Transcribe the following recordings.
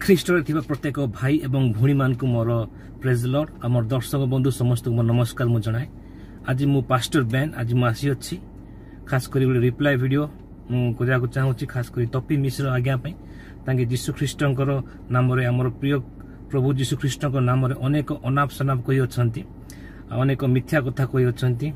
ଖ୍ରୀଷ୍ଟରେ ଥିବା ପ୍ରତ୍ୟେକ ଭାଇ ଏବଂ ଭଉଣୀ ମାନଙ୍କୁ ମୋର ପ୍ରେଜ୍ ଲର୍ଡ ଆମର ଦର୍ଶକ ବନ୍ଧୁ ସମସ୍ତଙ୍କୁ ମୋର ନମସ୍କାର ମୁଁ ଜଣାଏ। ଆଜି ମୁଁ ପାଷ୍ଟର ବେନ୍ ଆଜି ମୁଁ ଆସିଅଛି ଖାସ୍ କରି ଗୋଟେ ରିପ୍ଲାଏ ଭିଡ଼ିଓ ମୁଁ କରିବାକୁ ଚାହୁଁଛି ଖାସ୍ କରି ତପି ମିଶ୍ର ଆଜ୍ଞା ପାଇଁ। ତାଙ୍କେ ଯୀଶୁ ଖ୍ରୀଷ୍ଟଙ୍କର ନାମରେ ଆମର ପ୍ରିୟ ପ୍ରଭୁ ଯୀଶୁ ଖ୍ରୀଷ୍ଟଙ୍କ ନାମରେ ଅନେକ ଅନାପ ଶନାପ କହିଅଛନ୍ତି, ଅନେକ ମିଥ୍ୟା କଥା କହିଅଛନ୍ତି,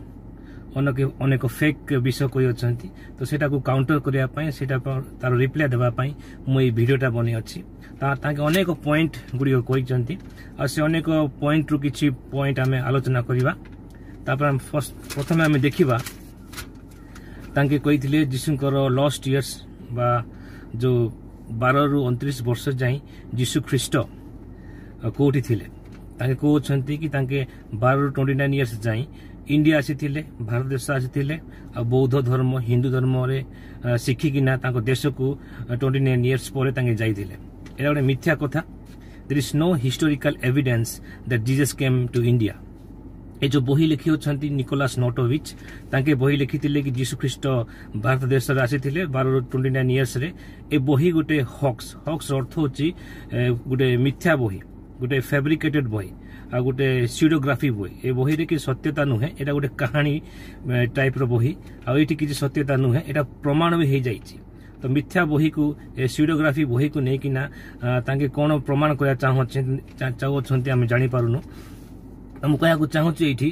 ଅନେକ ଫେକ୍ ବିଷୟ କହିଅଛନ୍ତି। ତ ସେଟାକୁ କାଉଣ୍ଟର କରିବା ପାଇଁ ସେଟା ତାର ରିପ୍ଲାଏ ଦେବା ପାଇଁ ମୁଁ ଏଇ ଭିଡ଼ିଓଟା ବନେଇ ଅଛି। ତାଙ୍କେ ଅନେକ ପଏଣ୍ଟ ଗୁଡ଼ିକ କହିଛନ୍ତି ଆଉ ସେ ଅନେକ ପଏଣ୍ଟରୁ କିଛି ପଏଣ୍ଟ ଆମେ ଆଲୋଚନା କରିବା। ତାପରେ ପ୍ରଥମେ ଆମେ ଦେଖିବା ତାଙ୍କେ କହିଥିଲେ ଯୀଶୁଙ୍କର ଲଷ୍ଟ ଇୟର୍ସ ବା ଯେଉଁ 12ରୁ 29 ବର୍ଷ ଯାଏଁ ଯୀଶୁ ଖ୍ରୀଷ୍ଟ କୋଉଠି ଥିଲେ। ତାଙ୍କେ କହୁଛନ୍ତି କି ତାଙ୍କେ 12ରୁ 29 ଇୟର୍ସ ଯାଏଁ ଇଣ୍ଡିଆ ଆସିଥିଲେ, ଭାରତ ଦେଶ ଆସିଥିଲେ ଆଉ ବୌଦ୍ଧ ଧର୍ମ ହିନ୍ଦୁ ଧର୍ମରେ ଶିଖିକିନା ତାଙ୍କ ଦେଶକୁ 29 ଇୟର୍ସ ପରେ ତାଙ୍କେ ଯାଇଥିଲେ। ଏଇଟା ଗୋଟେ ମିଥ୍ୟା କଥା। There is no historical evidence that Jesus came to India. ଏ ଯେଉଁ ବହି ଲେଖିଅଛନ୍ତି ନିକୋଲାସ ନୋଟୋଭିଚ୍, ତାଙ୍କେ ବହି ଲେଖିଥିଲେ କି ଯୀଶୁ ଖ୍ରୀଷ୍ଟ ଭାରତ ଦେଶରେ ଆସିଥିଲେ 12ରୁ 29 ଇୟର୍ସରେ। ଏ ବହି ଗୋଟେ ହକ୍ସ ଅର୍ଥ ହେଉଛି ଗୋଟେ ମିଥ୍ୟା ବହି, ଗୋଟେ ଫେବ୍ରିକେଟେଡ୍ ବହି ଆଉ ଗୋଟେ ସିଡୋଗ୍ରାଫି ବହି। ଏ ବହିରେ କିଛି ସତ୍ୟତା ନୁହେଁ, ଏଇଟା ଗୋଟେ କାହାଣୀ ଟାଇପ୍ର ବହି ଆଉ ଏଇଠି କିଛି ସତ୍ୟତା ନୁହେଁ, ଏଇଟା ପ୍ରମାଣ ବି ହେଇଯାଇଛି। ତ ମିଥ୍ୟା ବହିକୁ ସିଡୋଗ୍ରାଫି ବହିକୁ ନେଇକିନା ତାଙ୍କେ କ'ଣ ପ୍ରମାଣ କରିବା ଚାହୁଁଛନ୍ତି ଆମେ ଜାଣିପାରୁନୁ। ମୁଁ କହିବାକୁ ଚାହୁଁଛି ଏଇଠି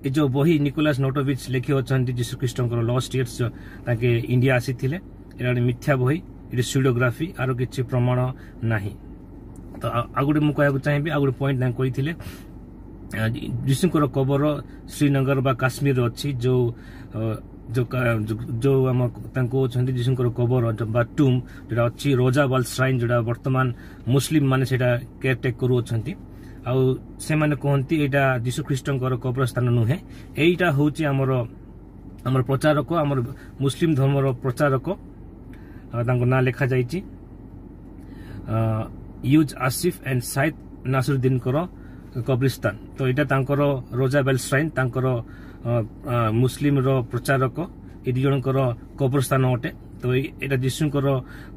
ଏ ଯେଉଁ ବହି ନିକୋଲାସ ନୋଟୋଭିଚ୍ ଲେଖିଅଛନ୍ତି ଯୀଶୁ ଖ୍ରୀଷ୍ଟଙ୍କର ଲଷ୍ଟ ଇୟର୍ସ ତାଙ୍କେ ଇଣ୍ଡିଆ ଆସିଥିଲେ, ଏଇଟା ଗୋଟେ ମିଥ୍ୟା ବହି, ଏଠି ସିଡୋଗ୍ରାଫି ଆର କିଛି ପ୍ରମାଣ ନାହିଁ। ତ ଆଉ ଗୋଟେ ମୁଁ କହିବାକୁ ଚାହିଁବି, ଆଉ ଗୋଟେ ପଏଣ୍ଟ ତାଙ୍କେ କହିଥିଲେ ଯୀଶୁଙ୍କର କବର ଶ୍ରୀନଗର ବା କାଶ୍ମୀରରେ ଅଛି। ଯେଉଁ ଆମ ତାଙ୍କୁ କହୁଛନ୍ତି ଯୀଶୁଙ୍କର କବର ବା ଟୁମ୍ ଯେଉଁଟା ଅଛି ରୋଜାବାଲ ଶ୍ରାଇନ୍, ଯେଉଁଟା ବର୍ତ୍ତମାନ ମୁସଲିମ ମାନେ ସେଇଟା କେୟାରଟେକ୍ କରୁଅଛନ୍ତି। ଆଉ ସେମାନେ କୁହନ୍ତି ଏଇଟା ଯୀଶୁ ଖ୍ରୀଷ୍ଟଙ୍କର କବରସ୍ଥାନ ନୁହେଁ, ଏଇଟା ହେଉଛି ଆମର ପ୍ରଚାରକ, ଆମର ମୁସଲିମ ଧର୍ମର ପ୍ରଚାରକ, ତାଙ୍କ ନାଁ ଲେଖାଯାଇଛି ୟୁଜ୍ ଆସିଫ୍ ଆଣ୍ଡ ସାଇଦ୍ ନାସିରୁଦ୍ଦିନଙ୍କର କବ୍ରିସ୍ତାନ। ତ ଏଇଟା ତାଙ୍କର ରୋଜାବେଲ ଶ୍ରାଇନ୍, ତାଙ୍କର ମୁସଲିମର ପ୍ରଚାରକ, ଏ ଦୁଇ ଜଣଙ୍କର କବରସ୍ଥାନ ଅଟେ। ତ ଏଇଟା ଯୀଶୁଙ୍କର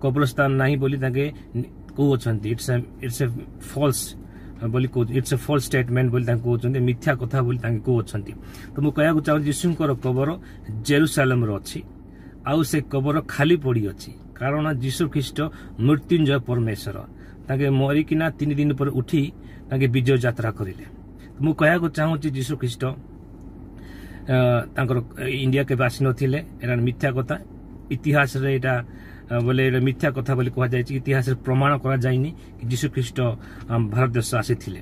କବରସ୍ଥାନ ନାହିଁ ବୋଲି ତାଙ୍କେ କହୁଅଛନ୍ତି। ଇଟ୍ସ ଏ ଫଲ୍ସ ବୋଲି ଇଟ୍ସ ଏ ଫଲ୍ସ ଷ୍ଟେଟମେଣ୍ଟ ବୋଲି ତାଙ୍କୁ କହୁଛନ୍ତି, ମିଥ୍ୟା କଥା ବୋଲି ତାଙ୍କେ କହୁଅଛନ୍ତି। ତ ମୁଁ କହିବାକୁ ଚାହୁଁଛି ଯୀଶୁଙ୍କର କବର ଜେରୁସାଲେମରେ ଅଛି ଆଉ ସେ କବର ଖାଲି ପଡ଼ିଅଛି, କାରଣ ଯୀଶୁ ଖ୍ରୀଷ୍ଟ ମୃତ୍ୟୁଞ୍ଜୟ ପରମେଶ୍ୱର। ତାଙ୍କେ ମରିକିନା 3 ଦିନ ପରେ ଉଠି ତାଙ୍କେ ବିଜୟ ଯାତ୍ରା କରିଲେ। ମୁଁ କହିବାକୁ ଚାହୁଁଛି ଯୀଶୁ ଖ୍ରୀଷ୍ଟ ତାଙ୍କର ଇଣ୍ଡିଆ କେବେ ଆସିନଥିଲେ, ଏଇଟା ମିଥ୍ୟା କଥା। ଇତିହାସରେ ଏଇଟା ବୋଲେ ଏଇଟା ମିଥ୍ୟା କଥା ବୋଲି କୁହାଯାଇଛି, ଇତିହାସରେ ପ୍ରମାଣ କରାଯାଇନି କି ଯୀଶୁ ଖ୍ରୀଷ୍ଟ ଭାରତ ଦେଶ ଆସିଥିଲେ।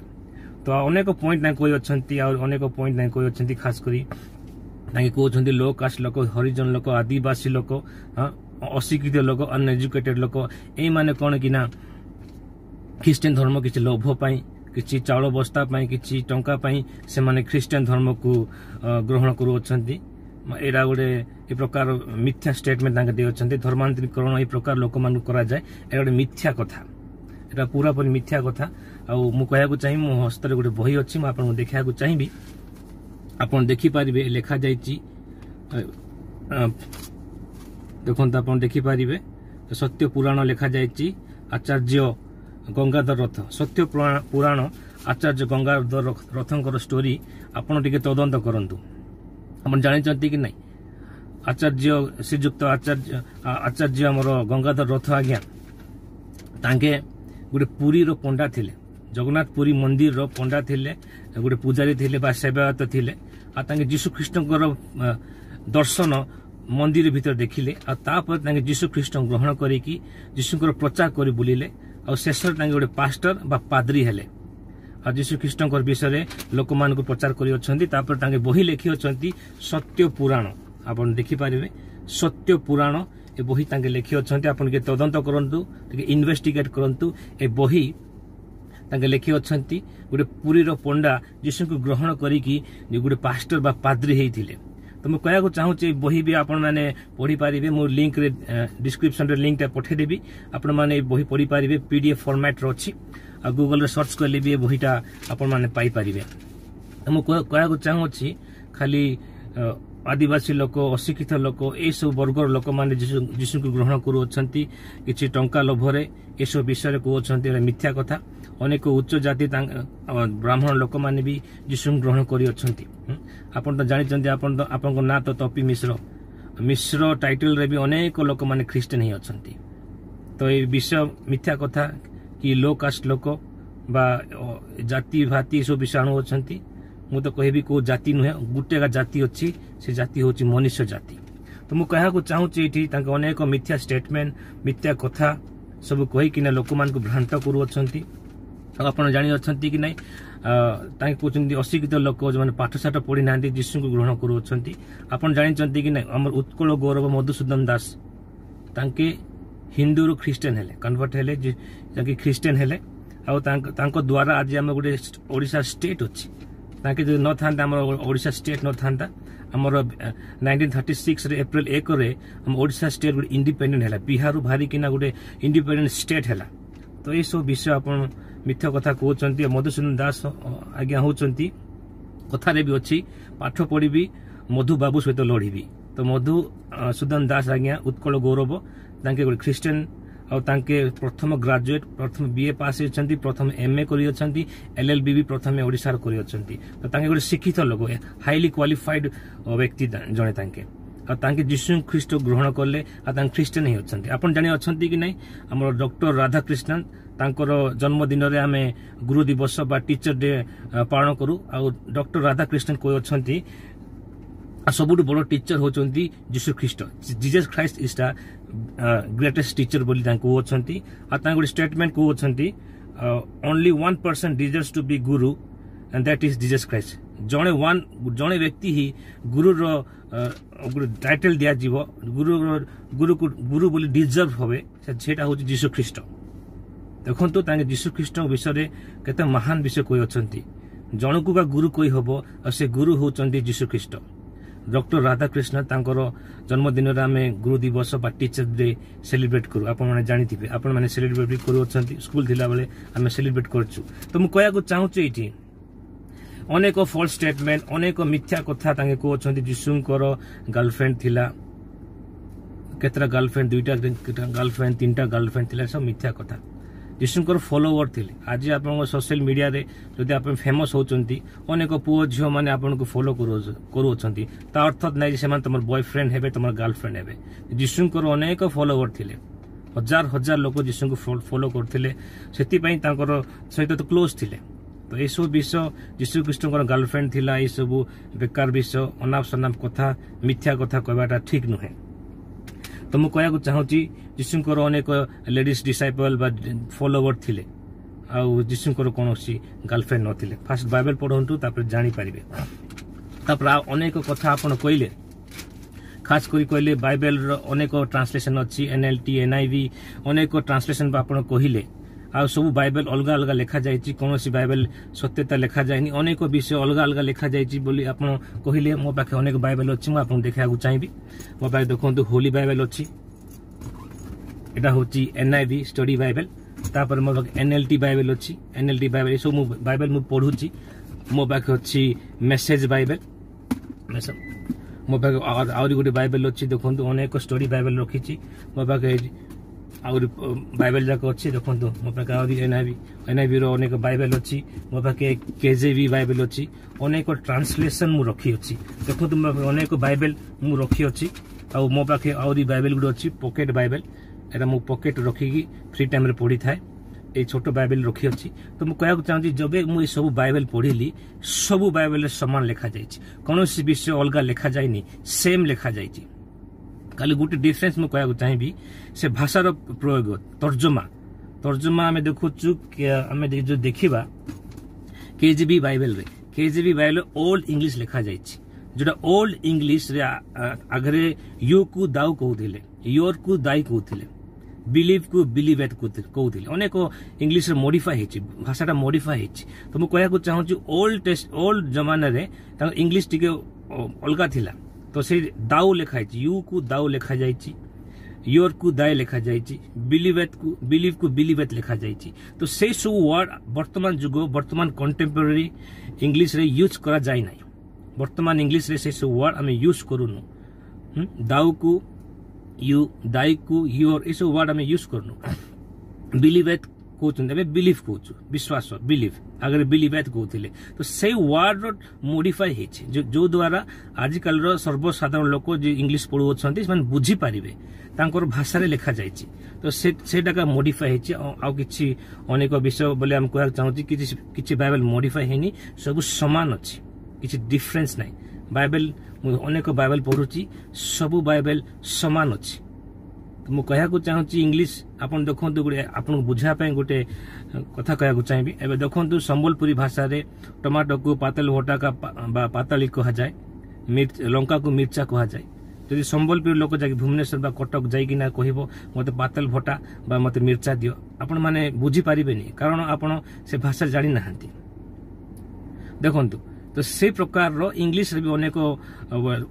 ତ ଅନେକ ପଏଣ୍ଟ ତାଙ୍କେ କହିଅଛନ୍ତି ଆଉ ଅନେକ ପଏଣ୍ଟ ତାଙ୍କେ କହିଅଛନ୍ତି। ଖାସ୍ କରି ତାଙ୍କେ କହୁଛନ୍ତି ଲୋ କାଷ୍ଟ ଲୋକ, ହରିଜନ ଲୋକ, ଆଦିବାସୀ ଲୋକ, ଅଶିକ୍ଷିତ ଲୋକ, ଅନଏଜୁକେଟେଡ୍ ଲୋକ, ଏଇମାନେ କ'ଣ କି ନା ଖ୍ରୀଷ୍ଟିଆନ ଧର୍ମ କିଛି ଲୋଭ ପାଇଁ, କିଛି ଚାଉଳ ବସ୍ତା ପାଇଁ, କିଛି ଟଙ୍କା ପାଇଁ ସେମାନେ ଖ୍ରୀଷ୍ଟିଆନ ଧର୍ମକୁ ଗ୍ରହଣ କରୁଅଛନ୍ତି। ଏଇଟା ଗୋଟେ ଏ ପ୍ରକାର ମିଥ୍ୟା ଷ୍ଟେଟମେଣ୍ଟ ତାଙ୍କେ ଦେଇଅଛନ୍ତି। ଧର୍ମାନ୍ତରୀକରଣ ଏ ପ୍ରକାର ଲୋକମାନଙ୍କୁ କରାଯାଏ, ଏଇଟା ଗୋଟେ ମିଥ୍ୟା କଥା, ଏଇଟା ପୁରାପୁରି ମିଥ୍ୟା କଥା। ଆଉ ମୁଁ କହିବାକୁ ଚାହିଁବି, ମୋ ହସ୍ତରେ ଗୋଟେ ବହି ଅଛି, ମୁଁ ଆପଣଙ୍କୁ ଦେଖିବାକୁ ଚାହିଁବି। ଆପଣ ଦେଖିପାରିବେ ଲେଖାଯାଇଛି, ଦେଖନ୍ତୁ ଆପଣ ଦେଖିପାରିବେ ସତ୍ୟ ପୁରାଣ ଲେଖାଯାଇଛି ଆଚାର୍ଯ୍ୟ ଗଙ୍ଗାଧର ରଥ। ସତ୍ୟ ପୁରାଣ ଆଚାର୍ଯ୍ୟ ଗଙ୍ଗାଧର ରଥଙ୍କର ଷ୍ଟୋରି ଆପଣ ଟିକେ ତଦନ୍ତ କରନ୍ତୁ। ଆପଣ ଜାଣିଛନ୍ତି କି ନାହିଁ ଶ୍ରୀଯୁକ୍ତ ଆଚାର୍ଯ୍ୟ ଆମର ଗଙ୍ଗାଧର ରଥ ଆଜ୍ଞା ତାଙ୍କେ ଗୋଟେ ପୁରୀର ପଣ୍ଡା ଥିଲେ, ଜଗନ୍ନାଥ ପୁରୀ ମନ୍ଦିରର ପଣ୍ଡା ଥିଲେ, ଗୋଟେ ପୂଜାରୀ ଥିଲେ ବା ସେବାୟତ ଥିଲେ। ଆଉ ତାଙ୍କେ ଯୀଶୁ ଖ୍ରୀଷ୍ଟଙ୍କର ଦର୍ଶନ ମନ୍ଦିର ଭିତରେ ଦେଖିଲେ ଆଉ ତାପରେ ତାଙ୍କେ ଯୀଶୁ ଖ୍ରୀଷ୍ଟ ଗ୍ରହଣ କରିକି ଯୀଶୁଙ୍କର ପ୍ରଚାର କରି ବୁଲିଲେ ଆଉ ଶେଷରେ ତାଙ୍କେ ଗୋଟେ ପାଷ୍ଟର ବା ପାଦ୍ରୀ ହେଲେ ଆଉ ଯୀଶୁ ଖ୍ରୀଷ୍ଟଙ୍କର ବିଷୟରେ ଲୋକମାନଙ୍କୁ ପ୍ରଚାର କରିଅଛନ୍ତି। ତାପରେ ତାଙ୍କେ ବହି ଲେଖିଅଛନ୍ତି ସତ୍ୟ ପୁରାଣ, ଆପଣ ଦେଖିପାରିବେ ସତ୍ୟ ପୁରାଣ ଏ ବହି ତାଙ୍କେ ଲେଖିଅଛନ୍ତି। ଆପଣ ଟିକେ ତଦନ୍ତ କରନ୍ତୁ, ଟିକେ ଇନଭେଷ୍ଟିଗେଟ୍ କରନ୍ତୁ। ଏ ବହି ତାଙ୍କେ ଲେଖିଅଛନ୍ତି ଗୋଟେ ପୁରୀର ପଣ୍ଡା ଯୀଶୁଙ୍କୁ ଗ୍ରହଣ କରିକି ଗୋଟେ ପାଷ୍ଟର ବା ପାଦ୍ରୀ ହେଇଥିଲେ। ତ ମୁଁ କହିବାକୁ ଚାହୁଁଛି ଏ ବହି ବି ଆପଣମାନେ ପଢ଼ିପାରିବେ। ମୁଁ ଲିଙ୍କରେ ଡିସ୍କ୍ରିପ୍ସନରେ ଲିଙ୍କଟା ପଠାଇଦେବି, ଆପଣମାନେ ଏ ବହି ପଢ଼ିପାରିବେ। PDF ଫର୍ମାଟ୍ରେ ଅଛି ଆଉ ଗୁଗଲରେ ସର୍ଚ୍ଚ କଲେ ବି ଏ ବହିଟା ଆପଣମାନେ ପାଇପାରିବେ। ମୁଁ କହିବାକୁ ଚାହୁଁଛି ଖାଲି आदिवासी लोक अशिक्षित लोक ए सब वर्गर लोक मैंने जीशु को ग्रहण करुँच कि टंका लोभरे ये सब विषय कहते मिथ्या कथा अनेक उच्च जाति ब्राह्मण लोक मैंने भी जीशु ग्रहण कर तो जानते आपन ना तो तपी मिश्र टाइटल रे भी अनेक लोक मैंने ख्रीस्टियन ही अच्छा तो ये विषय मिथ्या कथा कि लो कास्ट लोक बा जाति भाति सब विषय आणुंट मु तो कहबी को जाति नुहे गोटे जाति अच्छी से जाति हूँ मनुष्य जाति तो मुझे कहना चाहूँगी ये अनेक मिथ्या स्टेटमेंट मिथ्या कथा सब कहीकिना लोक मान भ्रांत करुँच आप जानी कि नहीं कहते अशिक्षित लोक जो पाठशाठ पढ़ी ना जीशु को ग्रहण करुँच आप जानते कि नहीं आम उत्कल गौरव मधुसूदन दास तांके हिंदू रू ख्रीस्टियन हेले कन्वर्ट हेले ख्रीस्टियन हेले आउ द्वारा आज आम गोटे ओडिशा स्टेट अच्छी ताकि जो न था ओडिशा स्टेट न था आमर 1936 रे एप्रिल 1 रे हम ओडिशा स्टेट गोटे इंडिपेंडेंट है बिहार बाहरी किना गोटे इंडिपेंडेंट स्टेट है तो ये सब विषय आप मिथ्या कथा कहते मधुसूदन दास आज्ञा होती कथारे भी अच्छी पाठ पढ़ी मधु बाबू सहित लड़ी तो मधुसूदन दास आज्ञा उत्कल गौरव तांके गोटे ख्रीस्टियन और तांके प्रथम ग्रेजुएट प्रथम बीए पास होती प्रथम एमए कर एलएलबी भी प्रथम ओडिशा कर तो तांके गोटे शिक्षित लोक हाईली क्वालिफाइड व्यक्ति जड़े तांके जीशु ख्रीस्ट ग्रहण कले ख्रीस्टियन ही अच्छा आप जानी अच्छा कि नहीं आम डॉक्टर राधाकृष्णन तांकर जन्मदिन में आम गुरु दिवस बा टीचर डे पालन करूँ आ डॉक्टर राधाकृष्णन कोई अच्छा सबुठ बड़ टीचर होती जीशु ख्रीस्ट Jesus Christ is the greatest teacher बोली कहते गोटे स्टेटमेंट कहते only 1% deserves to be guru and that is Jesus Christ जड़े व्यक्ति ही गुरु टाइटल दिया गुरु बोली डिजर्व होवे सेटा हूँ जीशु ख्रीस्ट देखो जीशु ख्रीस्ट विषय केते महान विषय कोई अच्छा जनकू बा गुरु कोई हम और से गुरु होती जीशु ख्रीस्ट डॉक्टर राधाकृष्ण तांकर जन्मदिन में आम गुरु दिवस बा टीचर डे सेलिब्रेट करूँ आप जानी आप सेलिब्रेट कर स्कूल थिला बेले आम सेलिब्रेट करछु तो मुझे कहना चाहूँगी ये अनेक फॉल्स स्टेटमेंट अनेक मिथ्या कथा कहते जीशुंकर गर्लफ्रेंड थिला केतरा गर्लफ्रेंड 2टा गर्लफ्रेंड 3टा गर्लफ्रेंड थिला सब मिथ्या कथा जीशुंकर फॉलोवर थे आज आप सोशल मीडिया रे जदि आप फेमस होती अनेक पुओ झील मैंने आपको फॉलो करुँच अर्थ ना से तुम बॉयफ्रेंड हे तुम गर्लफ्रेंड हे जीशुंकर अनेक फॉलोवर थे हजार हजार लोग जीशु को फॉलो करते से सहित तो क्लोज थे तो ये सब विषय जीशु ख्रीस्ट गर्लफ्रेंड थिला ये सब बेकार विषय अनाप शनाप कथा मिथ्या कथा कहवाटा ठीक नुहे तो मुझे कहना चाहूँगी जीशुंकर अनेक लेडीज डिसाइपल बा फॉलोवर थिले आउ जीशुंकर कौन गर्लफ्रेंड नथिले फास्ट बाइबल पढ़ंतु तापर जानी पारिबे तापर अनेक कथा आपण कहले खास करी कहले बाइबल रो अनेक ट्रांसलेशन अच्छी एनएलटी एनआईवी अनेक ट्रांसलेशन आपण कहले आ सब बाइबल अलग अलग लिखा जाइए कौन सी बाइबल सत्यता लिखा जाए अनेक विषय अलग अलग लिखा जाइए आप कहले मो पाखे अनेक बाइबल अच्छी मुझे देखा चाहिए मो पाखे देखो होली बाइबल अच्छी एटा होची एनआईवी स्टडी बाइबल तापर मो पाखे एनएलटी बाइबल अच्छी एनएलटी बाइबल ये सब बाइबल मु पढ़ुची मो पाखे अच्छी मेसेज बाइबल मो पाखे आउरी गोटे बाइबल अच्छी देखो अनेक स्टडी बाइबल रखी मो पाखे आउरी बाइबल जाक अच्छी देखो मो पाखे आउरी एनआईवी रो अनेक बाइबल अच्छी मो पाखे केजेवी बाइबल अच्छी अनेक ट्रांसलेशन मु रखी अच्छी देखो मो अनेक बाइबल मु रखी अच्छी आ मो पाखे आउरी बाइबल गुड अच्छी पॉकेट बाइबल एटा मु पॉकेट रखिकी फ्री टाइम रे पढ़ी थाए ये छोट बाइबल रखी अच्छी तो मुझे कहना चाहूँगी जब मुझे सब बाइबल पढ़ी सब बाइबल समान लिखा जाए कौन सी विषय अलग लिखा जाए सेम लिखा जाए खाली गोटे डिफरेन्स मुझे कहना चाहिए से भाषार प्रयोग तर्जमा आम देखु आम जो देखा केजेवी बाइबल ओल्ड इंग्लिश लिखा जाए जोटा ओल्ड इंग्लिश रे आगरे यू को दाऊ कहते योर को दाई कहते बिलीव को बिलीवेट कहते अनेक इंग्लिश मॉडिफाई भाषाटा मॉडिफाई तो मुझे कहना चाहूँगी ओल्ड जमाना रे इंग्लिश टिके अलग थिला तो से दाऊ लिखाई यू को दाऊ लिखा जाए योर को दाय लिखा जाए बिलीव को बिलीवेट लिखा जाए तो से सब वर्ड वर्तमान जुग वर्तमान कंटेम्पोरारी इंग्लिश रे यूज करा जाए ना वर्तमान इंग्लिश रे से सब वर्ड आम यूज करूनु दाउ को यू दाई को योर ये सब वर्ड आम यूज करूनु बिलीवेट कहते बिलीव कौन विश्वास बिलीव अगर बिलीवेट कहते तो से वर्ड मोडिफाई जो द्वारा आजिकल सर्वसाधारण लोक जो इंग्लिश पढ़ुंट से बुझी पारे भाषा लिखा जाए तो सेटा मोडिफाई होती अनेक विषय बोले आम कह चाहूँ कि बाइबल मोडिफाई है सब सामान अच्छी किसी डिफरेन्स ना बाइबल अनेक बाइबल पढ़ुची सब बाइबल सामान अच्छी तो मुझे कहना चाहूँ इंग्लिश आपन देखो गोटे आपन बुझापी गोटे कथा कहना चाहिए एवं देखो संबलपुरी भाषा रे टमाटो को पातल भटा का पाताली कह जाए लंका को मिर्चा कह जाए जदि संबलपुर लोक जा भुवनेश्वर बा कटक जाइकिना कहबो मते पातल भटा बा मते मिर्चा दियो आपण माने बुझी पारिबेनी कारण आपण से भाषा जानि नाहंती देखंतु तो से प्रकार रो इंग्लिश रे भी अनेक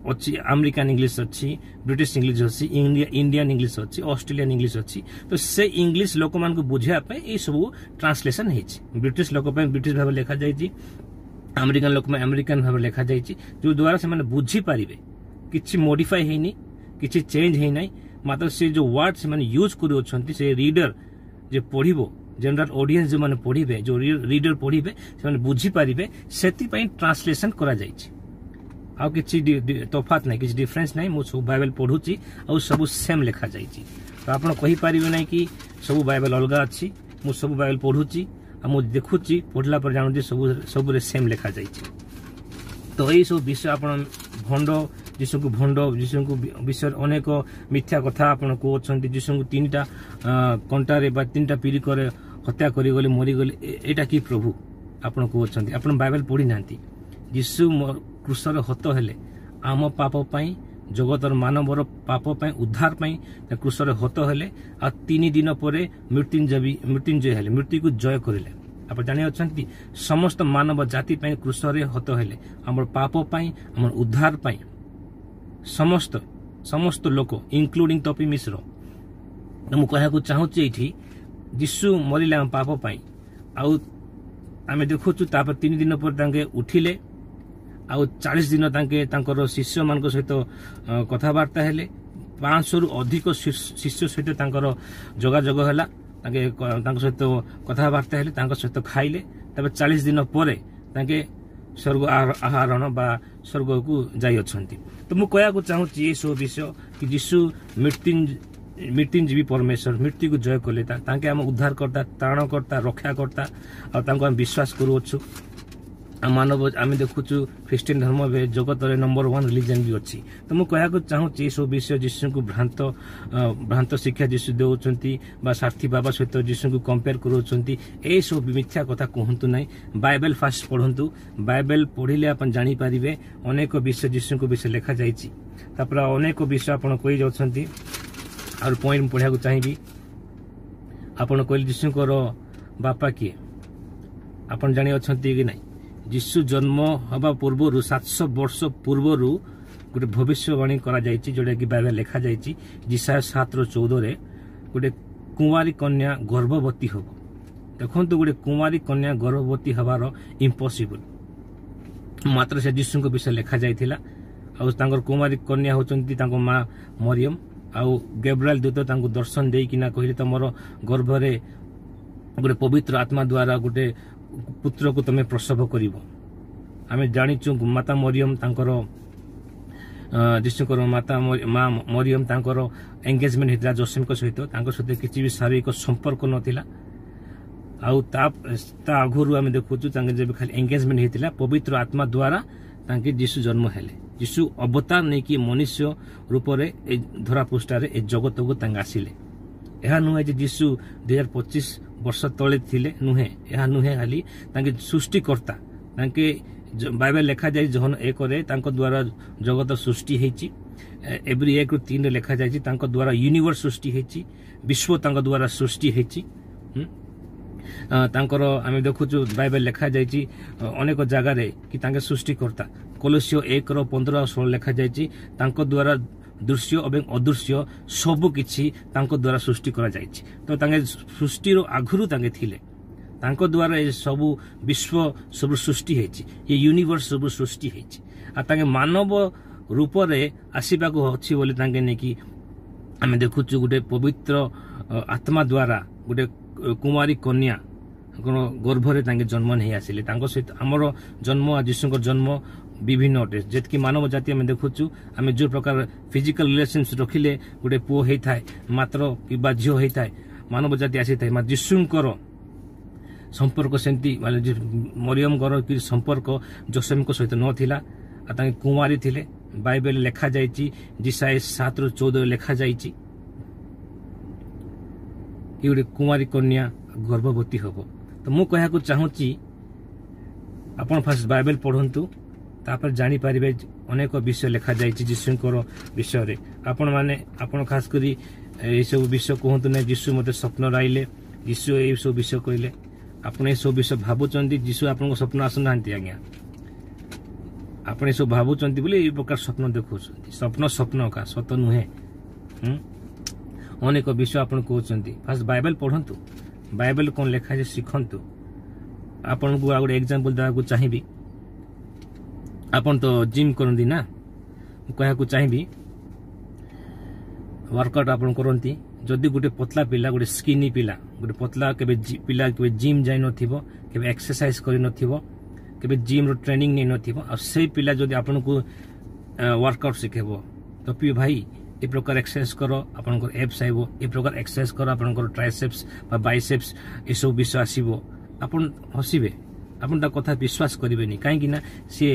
अच्छी अमेरिकन इंग्लिश अच्छी ब्रिटिश इंग्लिश अच्छी इंडियन इंग्लिश अच्छी ऑस्ट्रेलियन इंग्लिश अच्छी तो से इंग्लिश लोक मान को बुझिया पे ए सब ट्रांसलेशन हेछि ब्रिटिश लोक पे ब्रिटिश भाव लिखा जाइछि अमेरिकन लोक में अमेरिकन भाव लिखा जाइछि जो द्वारा से माने बुझी पारिबे किछि मॉडिफाई हेनी किछि चेंज हे नै मात्र से जो वर्ड से माने यूज करू अछंती से रीडर जे पढिबो जनरल ऑडियंस जो माने पढिबे जो रीडर पढिबे से माने बुझी पारिबे सेति पई ट्रांसलेशन करा जाइछि आ किछि तफात नै किछि डिफरेंस नै मु सब बाइबल पढुची आ सब सेम लिखा जाइछि तो आपण कहि पारिबे नै कि सब बाइबल अलगा अछि मु सब बाइबल पढुची आ मु देखुची पढला पर जानु जे सब रे सेम लिखा जाइछि तो एई सब विषय आपण भंड जीशु को भंड जीशु को विषय अनेक मिथ्या कथा आपण कहते जीशु को 3टा कंटारे बा 3टा पीढ़ी करे हत्या करी गले मरी गले एटा की प्रभु आपण कहते आपण बाइबल पढ़ी नांती जीशु क्रूसर हत हेले आम पाप पई जगतर मानवर पाप पई उद्धार पई क्रूसर हत हेले आ 3 दिन परे मृत्युंजय हेले मृत्यु को जय करिले आप जानी अछंती समस्त मानव जाति पई क्रूसर हत हेले हमर पाप पई हमर उद्धार पई समस्त लोक इंक्लूडिंग टॉपी मिश्र मु कहना चाहूँ ये जीशु मरिले आम पाप पाई आम देखु 3 दिन पर उठिले आ 40 दिन तांकर शिष्य मान सहित कथबार्ता हेले 500 रु अधिक शिष्य सहित जोगाजोग है सहित कथबार्ता हेले सहित खाइले 40 दिन पर स्वर्ग आहरण बा स्वर्ग को जाई अछंती तो मु कहना चाहूँ ये सब विषय कि जीशु मृत्युंजीवी परमेश्वर मृत्यु को जय कले तांके आम उद्धारकर्ता त्राणकर्ता रक्षाकर्ता आम विश्वास करूछु मानव आम देखुचु ख्रीस्टियन धर्म में जगत नंबर 1 रिलीजन भी अच्छी तो मु कहना चाहूँ ये सब विषय जीशु को भ्रांत शिक्षा जीशु देउछंती बा सारथी बाबा सहित जीशु को कंपेयर करूछंती ए सब मिथ्या कथा कहंतु नै बाइबल फास्ट पढ़ंतु बाइबल पढ़िले आपण जानि पारिबे अनेक विषय जीशु को विषय लिखा जाइछि तापर अनेक विषय आपण कहि जाउछंती और पॉइंट पढ़िया को चाहिए आपण कहले जीशु को बापा किए आपण जानि अछंती कि नै जीशु जन्म हवा पूर्व 700 वर्ष पूर्व गोटे भविष्यवाणी करा जायछि जोटा कि बाइबल लिखा जायछि जिसाया 7:14 रे गोटे कुंवारी कन्या गर्भवती हो देखंतु गोटे कुंवारी कन्या गर्भवती हवार इम्पॉसिबल मात्र से जीशु को विषय लिखा जायथिला आ तांकर कुंवारी कन्या होचंती तांको मां मरियम आ गैब्रिएल दूत तांको दर्शन देई किना कहिले तमरो गर्भ रे गोटे पवित्र आत्मा द्वारा गोटे पुत्र को तमे प्रसव करिवो आम जानिचु माता मरियम तांकर जीशुकर माता मां मरियम तांकर एंगेजमेंट हेतला जोसेफ को सहित तांकर सहित किछि भी शारीरिक संपर्क नथिला आउ ता आगुरु आम देखुचु तांके जब खाली एंगेजमेंट हेतिला पवित्र आत्मा द्वारा तांके जीशु जन्म हेले जीशु अवतार नहीं कि मनुष्य रूप रे धरा पृष्ठारे ए जगत को तांगे आसिले यह नुहे जे जीशु 2025 वर्ष तले थिले नुहे यह नुहे खाली तांके सृष्टिकर्ता तांके बाइबल लिखा जाए जहन 1 रे तांको द्वारा जगत सृष्टि हेची एवरी 1:3 लिखा जाए तांको द्वारा यूनिवर्स सृष्टि हेची विश्व तांको द्वारा सृष्टि हेची तांकर आम देखुचु बाइबल लिखा जाए अनेक जगार कि तांके सृष्टिकर्ता कोलोसियो 1:15-16 लिखा जाए तांको द्वारा दृश्य और अदृश्य सबु किछि तांको द्वारा सृष्टि करा जायछि तो तांगे सृष्टि रो आगुरु तांगे थिले तांको द्वारा ये सबु विश्व सब सृष्टि होइछि ये यूनिवर्स सब सृष्टि होइछि आ तांगे मानव रूप रे आसीबा को अछि बोली तांगे ने कि आमे देखुछु गुटे पवित्र आत्मा द्वारा गुटे कुमारी कन्या गर्भरे तांगे जन्म नहीं आसिले तांको सहित हमर जन्म आ यीशुकर जन्म विभिन्न अटे जेतकी मानव जाति आमे देखुछु आमे जो प्रकार फिजिकल रिलेशनशिप रखिले गुटे पो हेइ थाए मात्र कि झियो हेइ थाए मानव जाति आसी थाए यीशुकर संपर्क सेंती माने मरियम गर कि संपर्क जोसेफ को सहित नथिला आ तांगे कुमारी थिले बाइबल लेखा जाइछि जिसाय 7:14 लेखा जाइछि कि गुटे कुमारी कन्या गर्भवती हबो तो मु कहया को चाहूची आपण फास्ट बाइबल पढंतु तापर जानि पारिबे अनेक विषय लेखा जाइछि यीशुकर विषय रे आपण माने आपण खास करी ए सब विषय कहंतु नै यीशु मते स्वप्न राइले यीशु ए सब विषय कहले आपण ए सब विषय भाबुचंदी यीशु आपण को स्वप्न आसु नांती आज्ञा आपण ए सब भाबुचंदी बोले ए प्रकार स्वप्न देखौछंती स्वप्न का सत नुहे अनेक विषय आपण कहउचंती फास्ट बाइबल पढंतु बाइबल कोन लेखा जे सिखंतु आपण को आगो एग्जांपल देबा को चाहिबी आपण तो जिम करंदी ना कहया को चाहिबी वर्कआउट आपण करंती जदि गुटे पतला पिला गुटे स्किनी पिला गुटे पतला केबे पिला केबे जिम जाय नथिबो केबे एक्सरसाइज करि नथिबो केबे जिम रो ट्रेनिंग नै नथिबो आ से पिला जदि आपण को वर्कआउट सिखेबो तो पि भाई ए प्रकार एक्सरसाइज करो आपण को एब्स आइबो ए प्रकार एक्सरसाइज करो आपण को ट्राइसेप्स बा बाइसेप्स ए सब विषय आसीबो आपण हसिबे आपण ता कथा विश्वास करिबेनी काहे कि ना से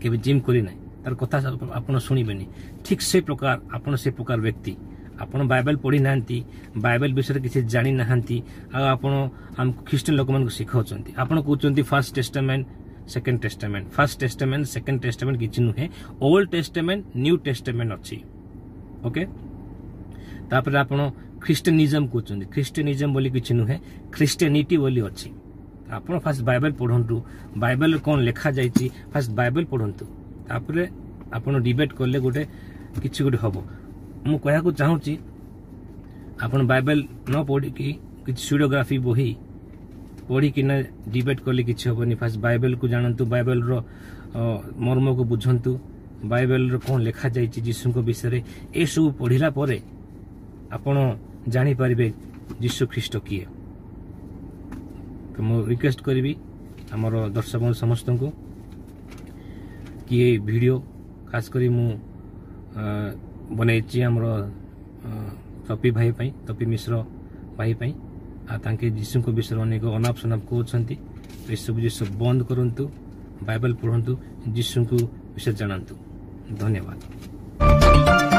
केबे जिम करि नै तार कथा आपण सुनिबेनी ठीक से प्रकार आपण से प्रकार व्यक्ति आपण बाइबल पढ़ी नांती बाइबल विषय किसी जानि नांती आपण हम ख्रिस्टियन लोक मन को सिखाउचंती आपण कहउचंती first testament second testament first testament second testament किछि नुहे ओल्ड टेस्टामेंट न्यू टेस्टामेंट अछि ओके तापर आपण ख्रिस्टियनिज्म कहउचंती ख्रिस्टियनिज्म बोली किछि नुहे ख्रिस्टियनिटी बोली अछि आपण फर्स्ट बाइबल पढंतु बाइबल कोन लेखा जाइछि फर्स्ट बाइबल पढंतु तापर आपण डिबेट करले गोटे किछि गोटे हबो मु कहया को चाहूची आपण बाइबल न पढ़ी कि किछि स्टूडियोग्राफी बही पढ़ी कि न डिबेट करले किछि हबनी फास्ट बाइबल को जानंतु बाइबल रो मर्म को बुझंतु बाइबल रो कोन लेखा जाइछि यीशु को विषय रे ए सब पढ़िला परे आपण जानि परिबे यीशु ख्रीष्ट किए तो मु रिक्वेस्ट करबी हमर दर्शक समस्त को कि ए वीडियो खास करी मु बनैछि हमर तपी भाई पई तपी मिश्र भाई पई आ तांके यीशु को विषय अनेक अनाप शनाप कहउछंती ए सब जे सब बंद करंतु बाइबल पढंतु यीशु को विषय जानंतु धन्यवाद।